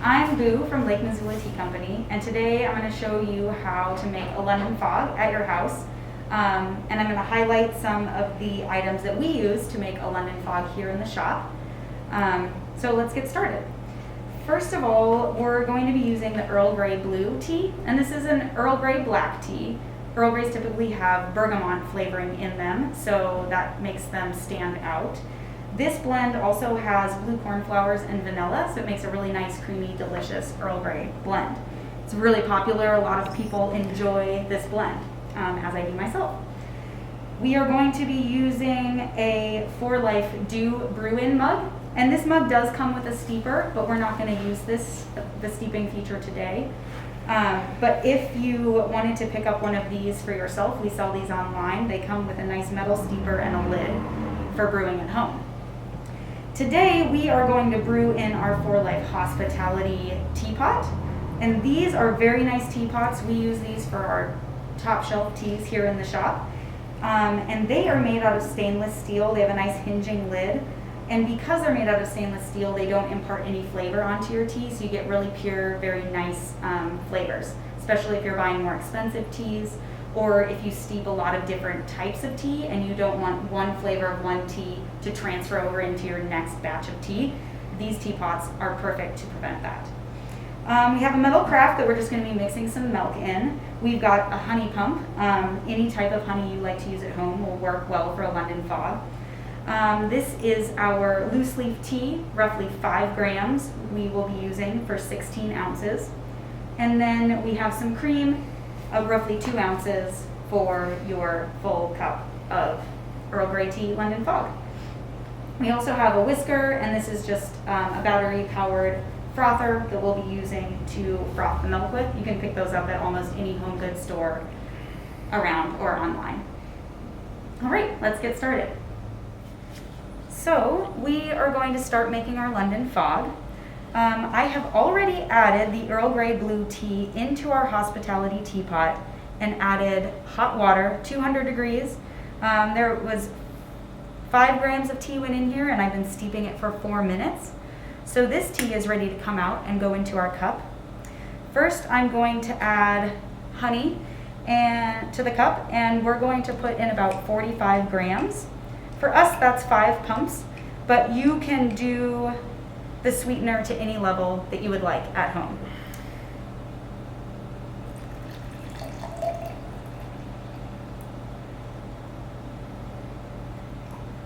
I'm Boo from Lake Missoula Tea Company, and today I'm going to show you how to make a lemon fog at your house. And I'm going to highlight some of the items that we use to make a lemon fog here in the shop. So let's get started. First of all, we're going to be using the Earl Grey Blue tea, and this is an Earl Grey black tea. Earl Greys typically have bergamot flavoring in them, so that makes them stand out. This blend also has blue cornflowers and vanilla, so it makes a really nice, creamy, delicious Earl Grey blend. It's really popular. A lot of people enjoy this blend, as I do myself. We are going to be using a 4Life Dew brew-in mug, and this mug does come with a steeper, but we're not going to use the steeping feature today. But if you wanted to pick up one of these for yourself, we sell these online. They come with a nice metal steeper and a lid for brewing at home. Today we are going to brew in our 4Life Hospitality teapot, and these are very nice teapots. We use these for our top shelf teas here in the shop, and they are made out of stainless steel. They have a nice hinging lid, and because they're made out of stainless steel, they don't impart any flavor onto your tea, so you get really pure, very nice flavors, especially if you're buying more expensive teas, or if you steep a lot of different types of tea and you don't want one flavor of one tea to transfer over into your next batch of tea. These teapots are perfect to prevent that. We have a metal carafe that we're just going to be mixing some milk in. We've got a honey pump. Any type of honey you like to use at home will work well for a London fog. This is our loose leaf tea, roughly 5 grams we will be using for 16 ounces. And then we have some cream of roughly 2 ounces for your full cup of Earl Grey tea London fog. We also have a whisker, and this is just a battery-powered frother that we'll be using to froth the milk with. You can pick those up at almost any home goods store around or online. All right, let's get started. So we are going to start making our London fog. I have already added the Earl Grey Blue tea into our hospitality teapot and added hot water, 200 degrees. There was 5 grams of tea went in here, and I've been steeping it for 4 minutes. So this tea is ready to come out and go into our cup. First, I'm going to add honey to the cup, and we're going to put in about 45 grams. For us, that's 5 pumps, but you can do the sweetener to any level that you would like at home.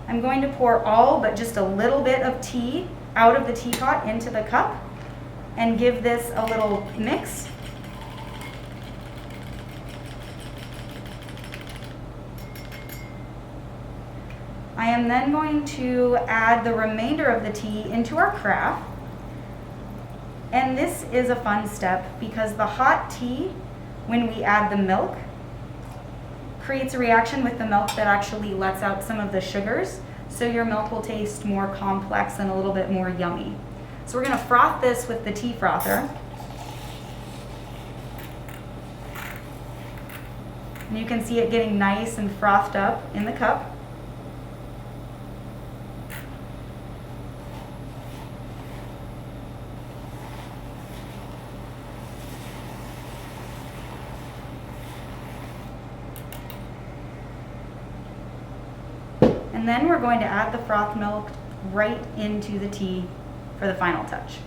I'm going to pour all but just a little bit of tea out of the teapot into the cup and give this a little mix. I am then going to add the remainder of the tea into our carafe. And this is a fun step because the hot tea, when we add the milk, creates a reaction with the milk that actually lets out some of the sugars, so your milk will taste more complex and a little bit more yummy. So we're going to froth this with the tea frother. And you can see it getting nice and frothed up in the cup. And then we're going to add the froth milk right into the tea for the final touch.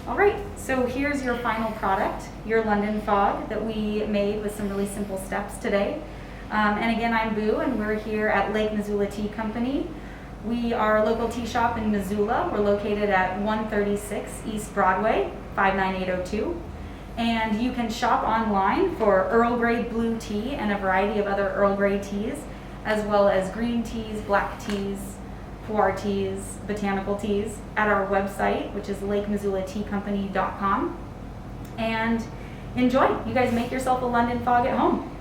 All right, so here's your final product, your London fog that we made with some really simple steps today. And again, I'm Boo, and we're here at Lake Missoula Tea Company. We are a local tea shop in Missoula. We're located at 136 East Broadway, 59802. And you can shop online for Earl Grey Blue tea and a variety of other Earl Grey teas, as well as green teas, black teas, pu'er teas, botanical teas, at our website, which is lakemissoulateacompany.com. And enjoy. You guys make yourself a London fog at home.